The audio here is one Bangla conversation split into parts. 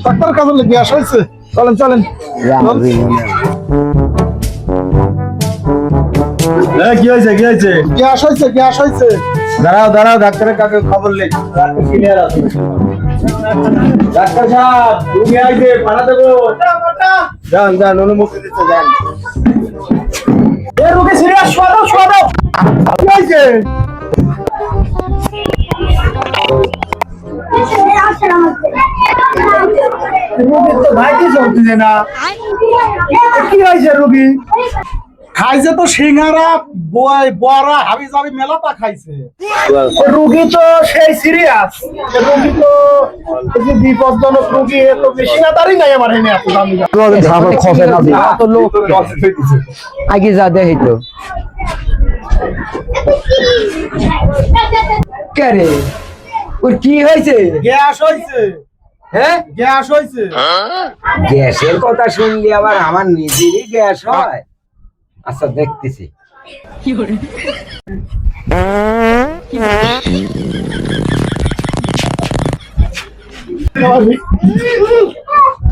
ডাক্তার কাজে গ্যাস হয়েছে, চলেন চলেন। কি হয়েছে কি হয়েছে? গ্যাস হয়েছে, গ্যাস হয়েছে। দাঁড়াও দাঁড়াও, ডাক্তারের কাকে খবর নেই। ডাক্তার সাহেব রুগী আইছে, পাঠা দেবো। যান যান, অনুমতি দিতে যান। এই রোগী সিরিয়াস, শোয়া দাও শোয়া দাও। কি হয়েছে? কি হয়েছে রোগী? খাইছে তো সিঙ্গারা, বড়া, হাবি জাবি মেলাটা খাইছে। রোগী তো সেই সিরিয়াস, রোগী তো বিপজ্জনক রোগী, তো বেশিনাদারই নাই আমার এনে এত দামি আগে যা দেখি তো কে রে, ওর কি হয়েছে? গ্যাস হয়েছে। হ্যাঁ, গ্যাস হয়েছে। গ্যাসের কথা শুনলি আবার আমার নিজেরই গ্যাস হয়? আচ্ছা দেখতেছি।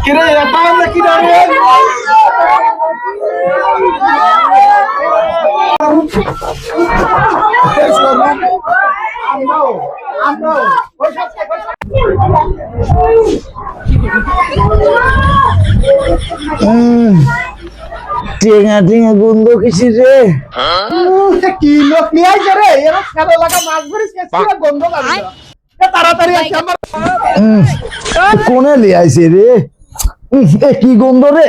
কিরে এটা আমরা কি রে? টেঙা টেঙা গন্ধ কিসি রে? কি লোক নিয়ে আইছে রে? এরা খেলা লাগা মাছ ধরিস কে গন্ধ লাগে। তাড়াতাড়ি আসে আমার। কোনে লিয়ে আইছে রে? কি গন্ধ রে?